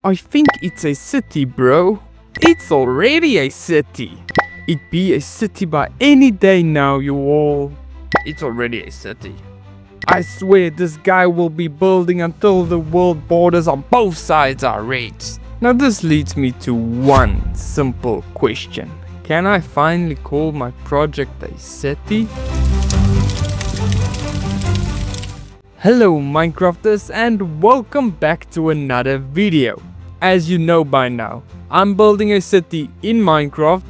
I think it's a city, bro. It's already a city. It be a city by any day now, you all. It's already a city. I swear this guy will be building until the world borders on both sides are reached. Now this leads me to one simple question. Can I finally call my project a city? Hello Minecrafters and welcome back to another video. As you know by now, I'm building a city in Minecraft,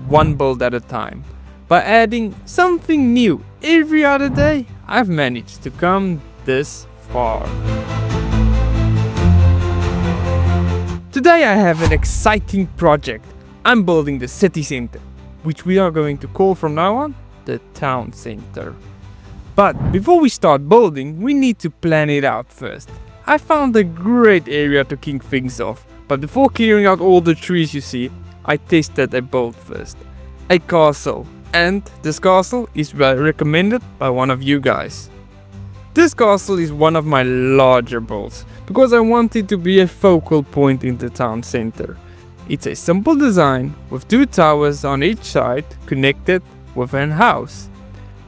one build at a time. By adding something new every other day, I've managed to come this far. Today I have an exciting project. I'm building the city center, which we are going to call from now on the town center. But before we start building, we need to plan it out first. I found a great area to kick things off, but before clearing out all the trees you see, I tested a build first. A castle, and this castle is recommended by one of you guys. This castle is one of my larger builds, because I want it to be a focal point in the town center. It's a simple design with 2 towers on each side connected with an house.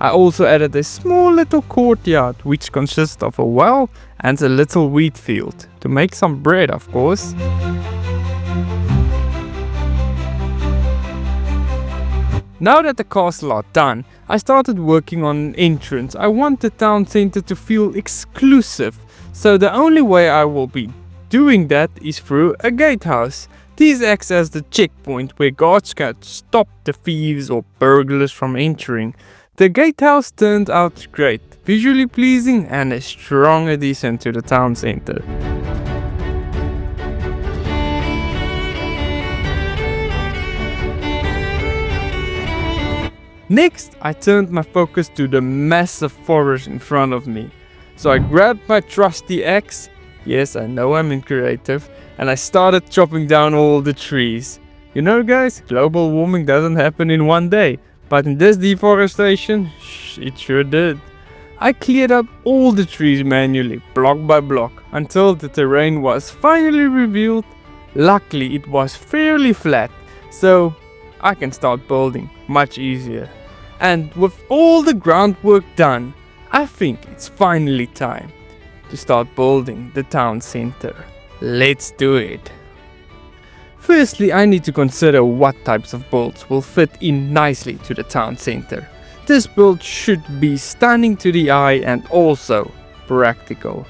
I also added a small little courtyard which consists of a well and a little wheat field, to make some bread of course. Now that the castle are done, I started working on an entrance. I want the town center to feel exclusive, so the only way I will be doing that is through a gatehouse. These acts as the checkpoint where guards can stop the thieves or burglars from entering. The gatehouse turned out great, visually pleasing and a strong addition to the town center. Next, I turned my focus to the massive forest in front of me. So I grabbed my trusty axe, yes I know I'm in creative, and I started chopping down all the trees. You know guys, global warming doesn't happen in one day. But in this deforestation, it sure did. I cleared up all the trees manually, block by block, until the terrain was finally revealed. Luckily it was fairly flat, so I can start building much easier. And with all the groundwork done, I think it's finally time to start building the town center. Let's do it. Firstly, I need to consider what types of builds will fit in nicely to the town center. This build should be stunning to the eye and also practical.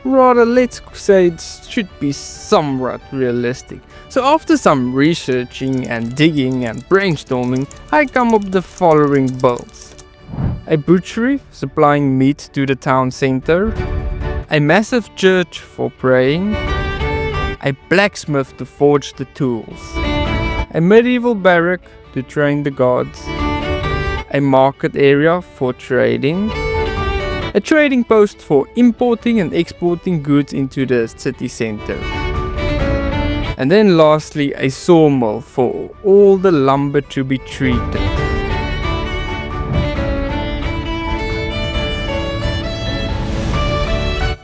Rather, let's say it should be somewhat realistic. So after some researching and digging and brainstorming, I come up with the following builds. A butchery supplying meat to the town center. A massive church for praying. A blacksmith to forge the tools, a medieval barrack to train the guards, a market area for trading, a trading post for importing and exporting goods into the city center, and then lastly a sawmill for all the lumber to be treated.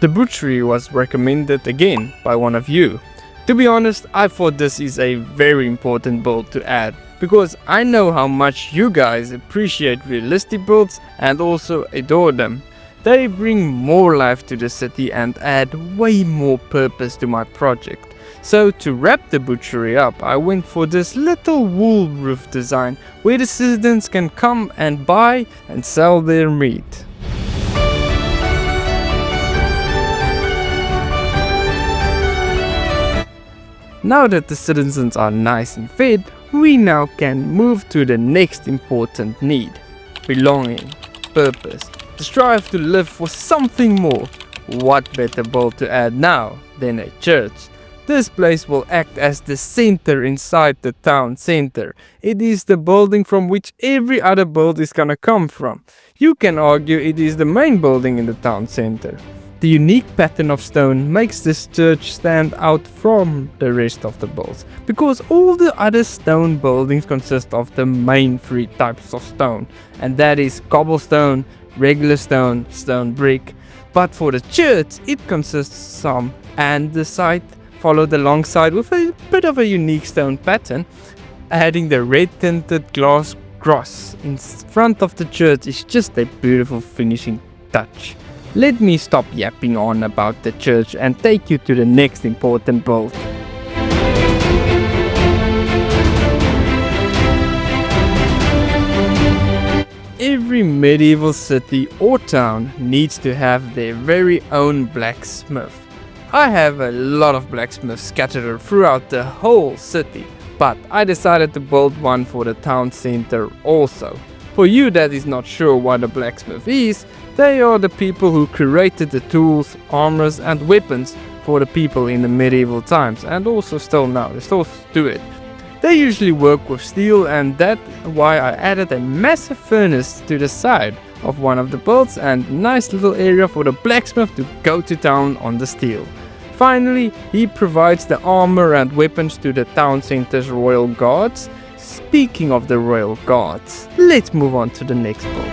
The butchery was recommended again by one of you. To be honest, I thought this is a very important build to add, because I know how much you guys appreciate realistic builds and also adore them. They bring more life to the city and add way more purpose to my project. So to wrap the butchery up, I went for this little wool roof design where the citizens can come and buy and sell their meat. Now that the citizens are nice and fed, we now can move to the next important need. Belonging, purpose, the strive to live for something more. What better build to add now than a church? This place will act as the center inside the town center. It is the building from which every other build is gonna come from. You can argue it is the main building in the town center. The unique pattern of stone makes this church stand out from the rest of the builds, because all the other stone buildings consist of the main 3 types of stone, and that is cobblestone, regular stone, stone brick. But for the church it consists some andesite, followed alongside with a bit of a unique stone pattern. Adding the red tinted glass cross in front of the church is just a beautiful finishing touch. Let me stop yapping on about the church and take you to the next important build. Every medieval city or town needs to have their very own blacksmith. I have a lot of blacksmiths scattered throughout the whole city, but I decided to build one for the town center also. For you that is not sure what a blacksmith is, they are the people who created the tools, armors and weapons for the people in the medieval times, and also still now, they still do it. They usually work with steel, and that's why I added a massive furnace to the side of one of the builds and nice little area for the blacksmith to go to town on the steel. Finally, he provides the armor and weapons to the town center's royal guards. Speaking of the royal guards, let's move on to the next build.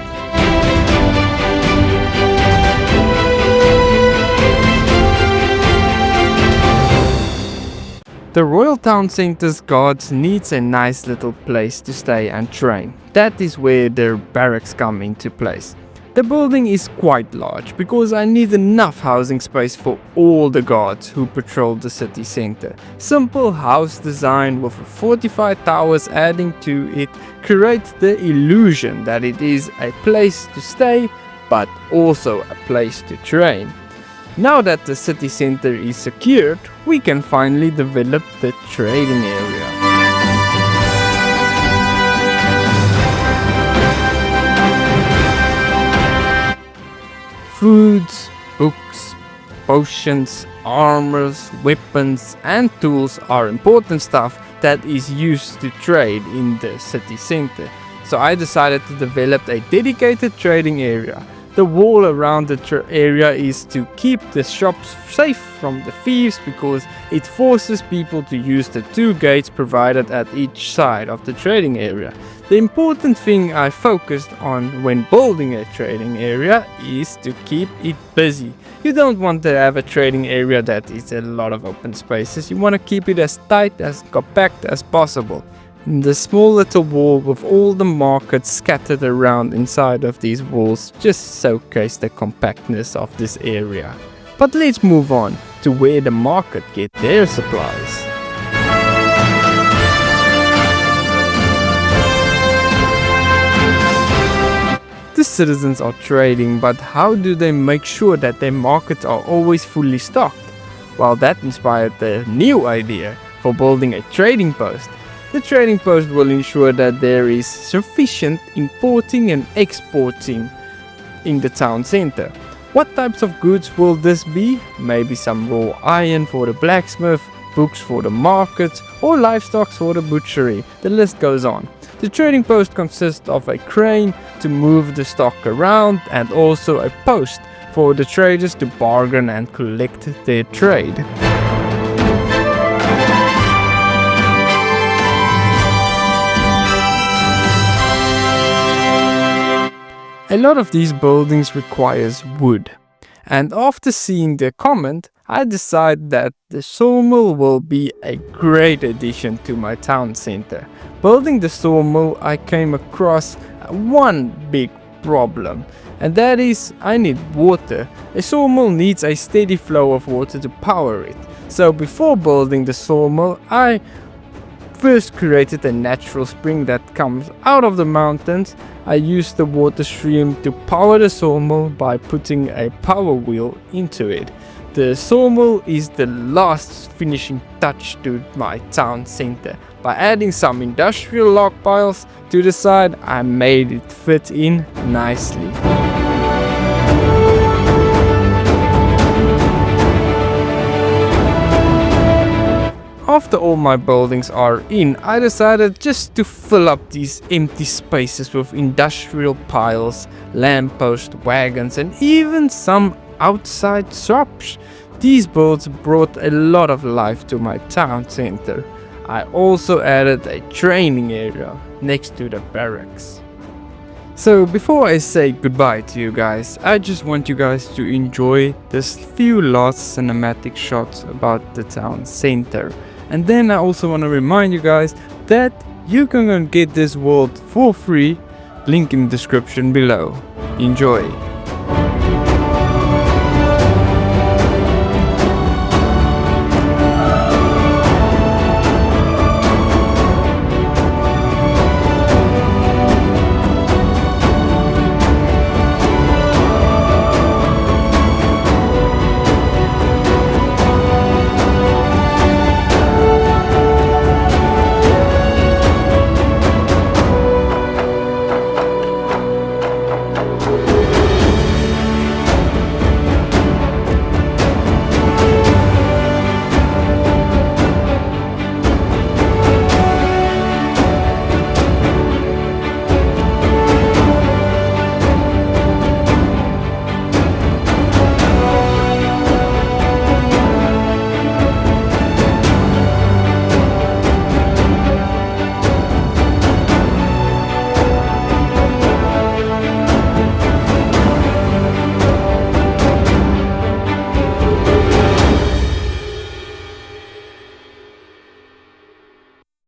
The Royal Town Center's guards needs a nice little place to stay and train. That is where their barracks come into place. The building is quite large because I need enough housing space for all the guards who patrol the city center. Simple house design with fortified towers adding to it creates the illusion that it is a place to stay but also a place to train. Now that the city center is secured, we can finally develop the trading area. Foods, books, potions, armors, weapons and tools are important stuff that is used to trade in the city center. So I decided to develop a dedicated trading area. The wall around the area is to keep the shops safe from the thieves because it forces people to use the 2 gates provided at each side of the trading area. The important thing I focused on when building a trading area is to keep it busy. You don't want to have a trading area that is a lot of open spaces. You want to keep it as tight, as compact as possible. The small little wall with all the markets scattered around inside of these walls just showcase the compactness of this area. But let's move on to where the market get their supplies. The citizens are trading, but how do they make sure that their markets are always fully stocked? Well, that inspired the new idea for building a trading post. The trading post will ensure that there is sufficient importing and exporting in the town center. What types of goods will this be? Maybe some raw iron for the blacksmith, books for the market, or livestock for the butchery. The list goes on. The trading post consists of a crane to move the stock around and also a post for the traders to bargain and collect their trade. A lot of these buildings requires wood, and after seeing the comment, I decided that the sawmill will be a great addition to my town center. Building the sawmill, I came across one big problem, and that is I need water. A sawmill needs a steady flow of water to power it. So before building the sawmill, I first created a natural spring that comes out of the mountains. I used the water stream to power the sawmill by putting a power wheel into it. The sawmill is the last finishing touch to my town center. By adding some industrial log piles to the side, I made it fit in nicely. After all my buildings are in, I decided just to fill up these empty spaces with industrial piles, lampposts, wagons and even some outside shops. These builds brought a lot of life to my town center. I also added a training area next to the barracks. So before I say goodbye to you guys, I just want you guys to enjoy this few last cinematic shots about the town center. And then I also want to remind you guys that you can get this world for free, link in the description below. Enjoy!